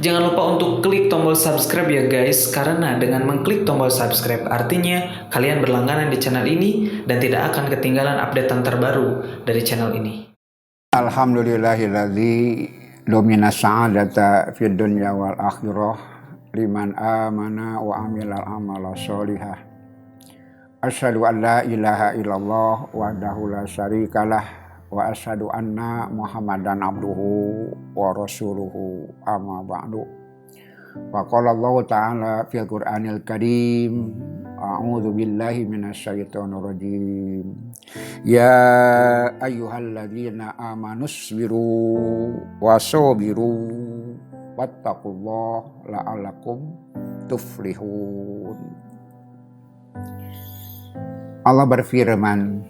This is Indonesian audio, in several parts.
Jangan lupa untuk klik tombol subscribe ya guys, karena dengan mengklik tombol subscribe artinya kalian berlangganan di channel ini dan tidak akan ketinggalan updatean terbaru dari channel ini. Alhamdulillahilladzi domina sa'adata fid dunya wal akhirah liman amana wa amilal amala sholihah. Asyhadu an la ilaha illallah wahdahu la syarikalah wa asyhadu anna Muhammadan abduhu wa rasuluhu amma ba'du. Wa qala Allah ta'ala fil Qur'anil Karim, a'udzu billahi minasyaitonir rajim. Ya ayyuhalladzina amanusbiru wasabiru wattaqullaha la'allakum tuflihun. Allah berfirman,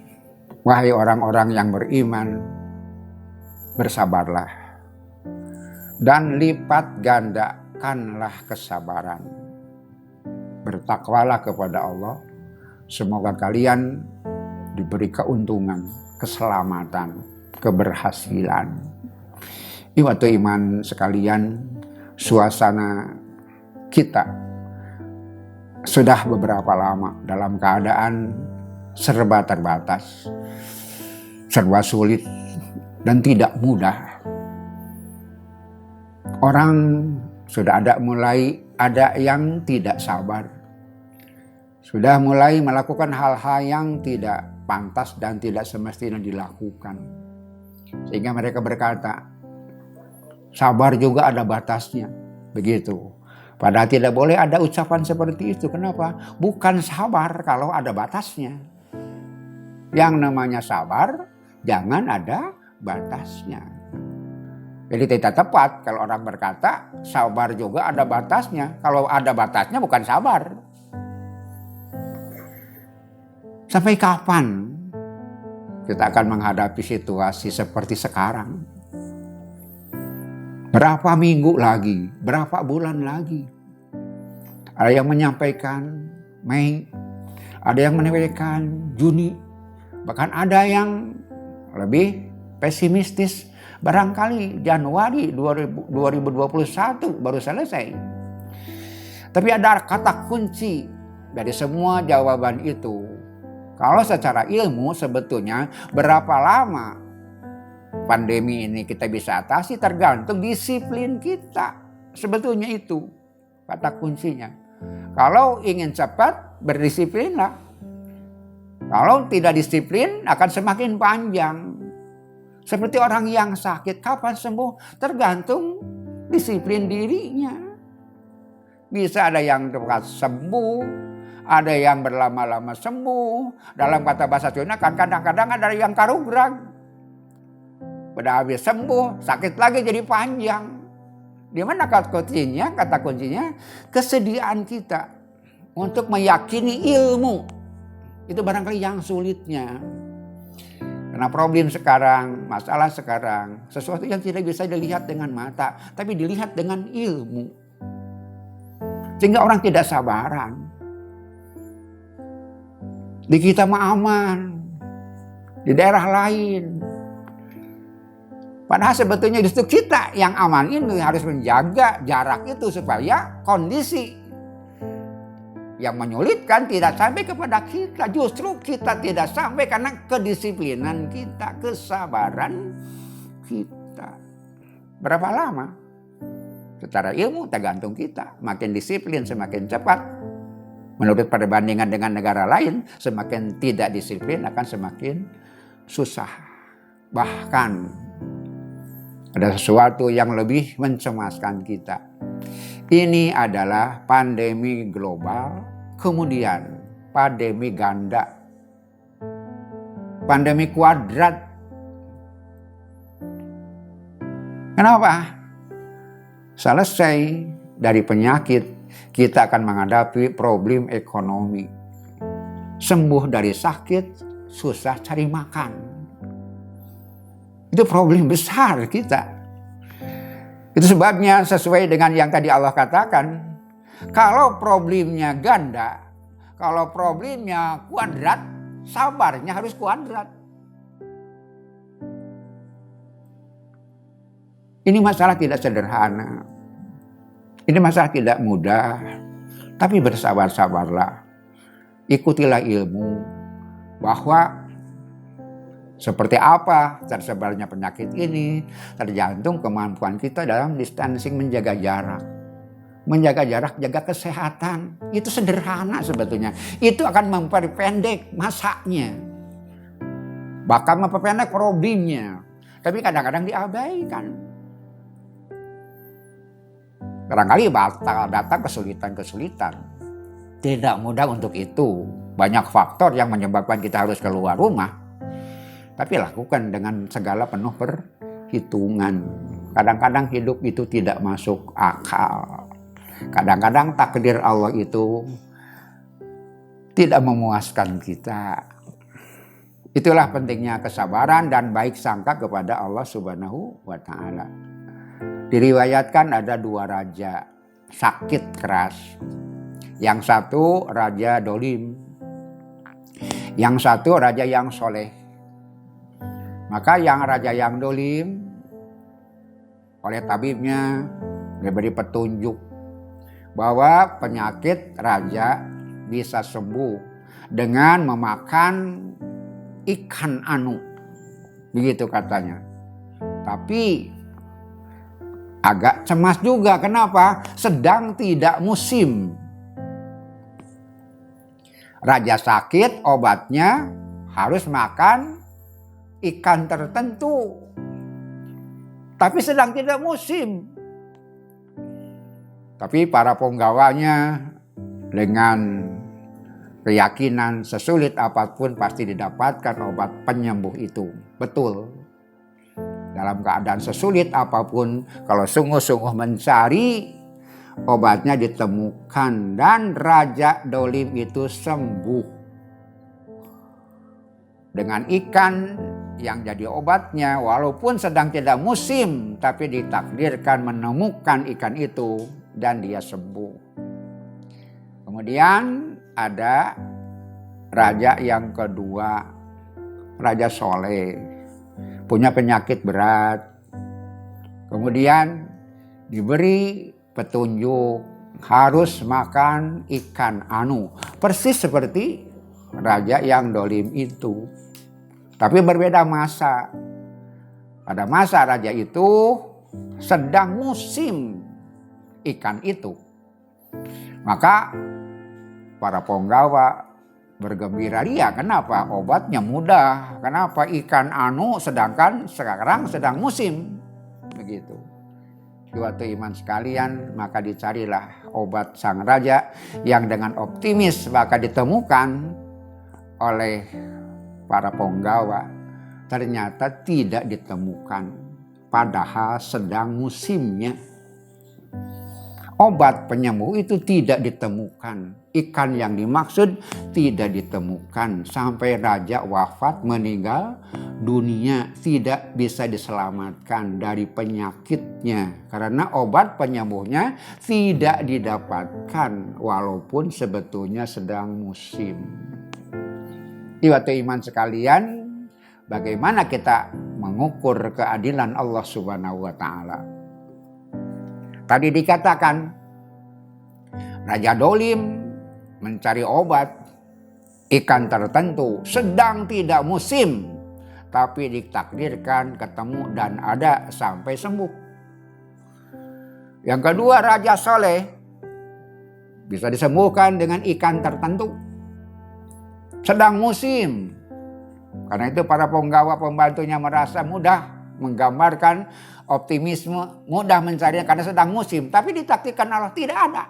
wahai orang-orang yang beriman, bersabarlah dan lipat gandakanlah kesabaran. Bertakwalah kepada Allah, semoga kalian diberi keuntungan, keselamatan, keberhasilan. Iwatu iman sekalian, suasana kita sudah beberapa lama dalam keadaan serba terbatas, serba sulit, dan tidak mudah. Orang sudah mulai ada yang tidak sabar, sudah mulai melakukan hal-hal yang tidak pantas dan tidak semestinya dilakukan. Sehingga mereka berkata, sabar juga ada batasnya. Begitu. Padahal tidak boleh ada ucapan seperti itu. Kenapa? Bukan sabar kalau ada batasnya. Yang namanya sabar, jangan ada batasnya. Jadi tidak tepat kalau orang berkata, sabar juga ada batasnya. Kalau ada batasnya bukan sabar. Sampai kapan kita akan menghadapi situasi seperti sekarang? Berapa minggu lagi? Berapa bulan lagi? Ada yang menyampaikan Mei, ada yang menyampaikan Juni, bahkan ada yang lebih pesimistis, barangkali Januari 2021 baru selesai. Tapi ada kata kunci dari semua jawaban itu. Kalau secara ilmu sebetulnya berapa lama pandemi ini kita bisa atasi tergantung disiplin kita. Sebetulnya itu kata kuncinya. Kalau ingin cepat, berdisiplinlah. Kalau tidak disiplin akan semakin panjang. Seperti orang yang sakit, kapan sembuh? Tergantung disiplin dirinya. Bisa ada yang cepat sembuh, ada yang berlama-lama sembuh. Dalam kata bahasa Sunda kan kadang-kadang ada yang karugrag. Pada habis sembuh, sakit lagi jadi panjang. Di mana kata kuncinya? Kata kuncinya kesediaan kita untuk meyakini ilmu. Itu barangkali yang sulitnya. Karena problem sekarang, masalah sekarang, sesuatu yang tidak bisa dilihat dengan mata, tapi dilihat dengan ilmu. Sehingga orang tidak sabaran. Di kita mah aman, di daerah lain. Padahal sebetulnya justru kita yang aman ini harus menjaga jarak itu supaya kondisi yang menyulitkan tidak sampai kepada kita. Justru kita tidak sampai karena kedisiplinan kita, kesabaran kita. Berapa lama? Secara ilmu tergantung kita. Makin disiplin semakin cepat. Menurut perbandingan dengan negara lain, semakin tidak disiplin akan semakin susah. Bahkan ada sesuatu yang lebih mencemaskan kita. Ini adalah pandemi global, kemudian pandemi ganda, pandemi kuadrat. Kenapa? Selesai dari penyakit, kita akan menghadapi problem ekonomi. Sembuh dari sakit, susah cari makan. Itu problem besar kita. Itu sebabnya sesuai dengan yang tadi Allah katakan, kalau problemnya ganda, kalau problemnya kuadrat, sabarnya harus kuadrat. Ini masalah tidak sederhana. Ini masalah tidak mudah, tapi bersabar-sabarlah. Ikutilah ilmu bahwa seperti apa tersebarnya penyakit ini tergantung kemampuan kita dalam distancing, menjaga jarak. Menjaga jarak, jaga kesehatan. Itu sederhana sebetulnya. Itu akan memperpendek masanya. Bahkan memperpendek problemnya. Tapi kadang-kadang diabaikan. Barangkali bakal datang kesulitan-kesulitan. Tidak mudah untuk itu. Banyak faktor yang menyebabkan kita harus keluar rumah. Tapi lakukan dengan segala penuh perhitungan. Kadang-kadang hidup itu tidak masuk akal. Kadang-kadang takdir Allah itu tidak memuaskan kita. Itulah pentingnya kesabaran dan baik sangka kepada Allah Subhanahu wa Ta'ala. Diriwayatkan ada 2 raja sakit keras. Yang satu raja dolim, yang satu raja yang soleh. Maka yang raja yang dolim oleh tabibnya diberi petunjuk bahwa penyakit raja bisa sembuh dengan memakan ikan anu. Begitu katanya. Tapi agak cemas juga. Kenapa? Sedang tidak musim. Raja sakit, obatnya harus makan ikan tertentu. Tapi sedang tidak musim. Tapi para penggawanya dengan keyakinan sesulit apapun pasti didapatkan obat penyembuh itu. Betul. Dalam keadaan sesulit apapun, kalau sungguh-sungguh mencari, obatnya ditemukan dan Raja Dolim itu sembuh. Dengan ikan yang jadi obatnya, walaupun sedang tidak musim, tapi ditakdirkan menemukan ikan itu dan dia sembuh. Kemudian ada raja yang kedua, Raja Soleh, punya penyakit berat. Kemudian diberi petunjuk harus makan ikan anu, persis seperti raja yang dolim itu. Tapi berbeda masa. Pada masa raja itu sedang musim ikan itu. Maka para penggawa bergembira ria. Kenapa? Obatnya mudah. Kenapa ikan anu sedangkan sekarang sedang musim. Begitu. Suatu iman sekalian, maka dicarilah obat sang raja yang dengan optimis maka ditemukan oleh para penggawa. Ternyata tidak ditemukan, padahal sedang musimnya. Obat penyembuh itu tidak ditemukan. Ikan yang dimaksud tidak ditemukan. Sampai raja wafat, meninggal dunia, tidak bisa diselamatkan dari penyakitnya. Karena obat penyembuhnya tidak didapatkan walaupun sebetulnya sedang musim. Waktu iman sekalian, bagaimana kita mengukur keadilan Allah Subhanahu wa Ta'ala? Tadi dikatakan Raja Dolim mencari obat ikan tertentu sedang tidak musim, tapi ditakdirkan ketemu dan ada sampai sembuh. Yang kedua, Raja Soleh bisa disembuhkan dengan ikan tertentu, sedang musim. Karena itu para penggawa pembantunya merasa mudah menggambarkan optimisme, mudah mencarinya karena sedang musim. Tapi ditakdirkan Allah tidak ada.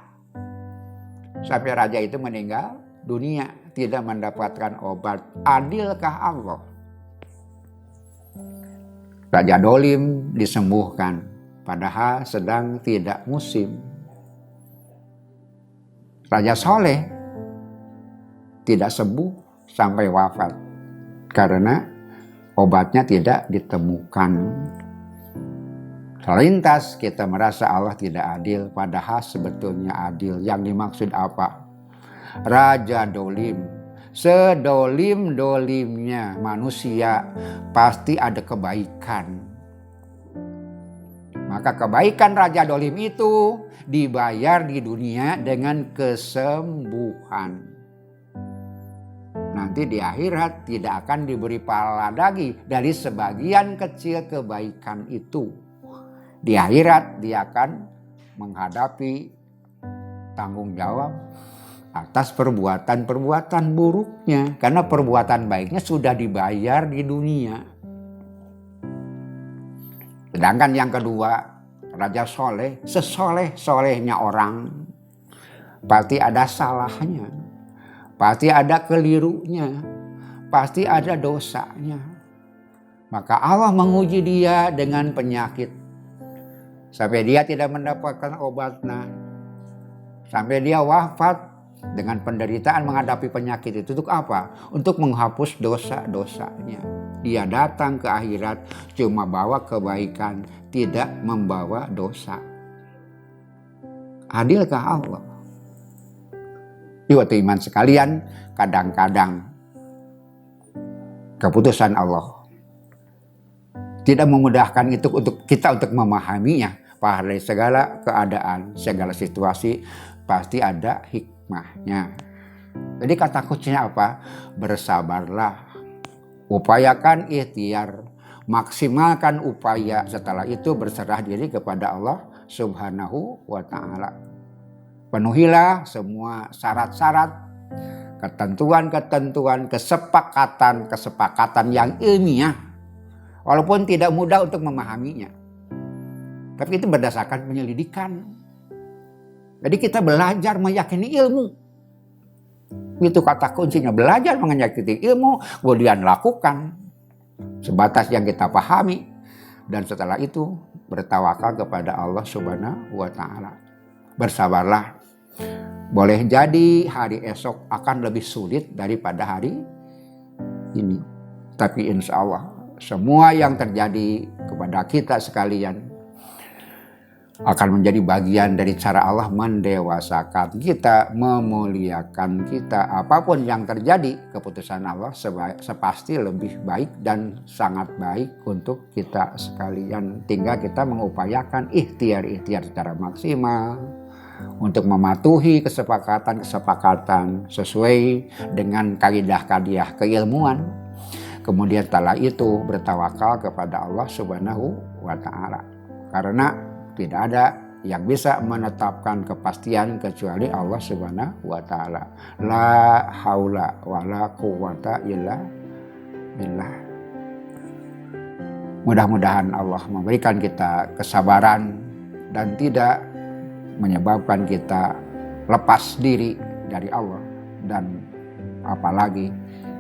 Sampai raja itu meninggal dunia, tidak mendapatkan obat. Adilkah Allah? Raja Dolim disembuhkan, padahal sedang tidak musim. Raja Soleh tidak sembuh sampai wafat karena obatnya tidak ditemukan. Selintas kita merasa Allah tidak adil, padahal sebetulnya adil. Yang dimaksud apa? Raja Dolim, sedolim-dolimnya manusia pasti ada kebaikan. Maka kebaikan Raja Dolim itu dibayar di dunia dengan kesembuhan. Nanti di akhirat tidak akan diberi pahala lagi dari sebagian kecil kebaikan itu. Di akhirat dia akan menghadapi tanggung jawab atas perbuatan-perbuatan buruknya. Karena perbuatan baiknya sudah dibayar di dunia. Sedangkan yang kedua, Raja Soleh, sesoleh-solehnya orang, pasti ada salahnya, pasti ada kelirunya, pasti ada dosanya. Maka Allah menguji dia dengan penyakit. Sampai dia tidak mendapatkan obatnya. Sampai dia wafat dengan penderitaan menghadapi penyakit itu. Untuk apa? Untuk menghapus dosa-dosanya. Dia datang ke akhirat cuma bawa kebaikan, tidak membawa dosa. Adilkah Allah? Waktu iman sekalian, kadang-kadang keputusan Allah tidak memudahkan itu untuk kita untuk memahaminya. Pada segala keadaan, segala situasi pasti ada hikmahnya. Jadi kata kuncinya apa? Bersabarlah. Upayakan ikhtiar, maksimalkan upaya, setelah itu berserah diri kepada Allah Subhanahu wa ta'ala. Penuhilah semua syarat-syarat, ketentuan-ketentuan, kesepakatan yang ilmiah, walaupun tidak mudah untuk memahaminya. Tapi itu berdasarkan penyelidikan. Jadi kita belajar meyakini ilmu. Itu kata kuncinya, belajar meyakini ilmu, kemudian lakukan sebatas yang kita pahami, dan setelah itu bertawakal kepada Allah Subhanahu wa ta'ala. Bersabarlah. Boleh jadi hari esok akan lebih sulit daripada hari ini, tapi insya Allah semua yang terjadi kepada kita sekalian akan menjadi bagian dari cara Allah mendewasakan kita, memuliakan kita. Apapun yang terjadi, keputusan Allah sepasti lebih baik dan sangat baik untuk kita sekalian. Tinggal kita mengupayakan ikhtiar-ikhtiar secara maksimal untuk mematuhi kesepakatan-kesepakatan sesuai dengan kaidah-kaidah keilmuan. Kemudian setelah itu bertawakal kepada Allah Subhanahu wa ta'ala. Karena tidak ada yang bisa menetapkan kepastian kecuali Allah Subhanahu wa ta'ala. La haula wa la quwwata illa billah. Mudah-mudahan Allah memberikan kita kesabaran dan tidak menyebabkan kita lepas diri dari Allah, dan apalagi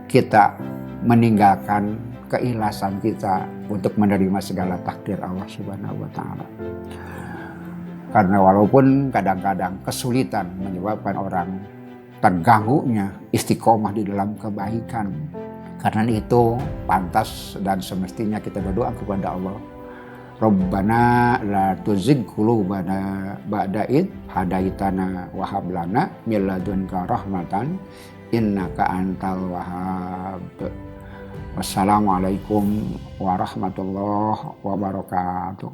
kita meninggalkan keikhlasan kita untuk menerima segala takdir Allah Subhanahu wa ta'ala. Karena walaupun kadang-kadang kesulitan menyebabkan orang terganggunya istiqomah di dalam kebaikan, karena itu pantas dan semestinya kita berdoa kepada Allah, Rabbana la tuzigh qulubana ba'da id hadaitana wa hab lana min ladunka rahmatan innaka antal wahhab. Wassalamualaikum warahmatullahi wabarakatuh.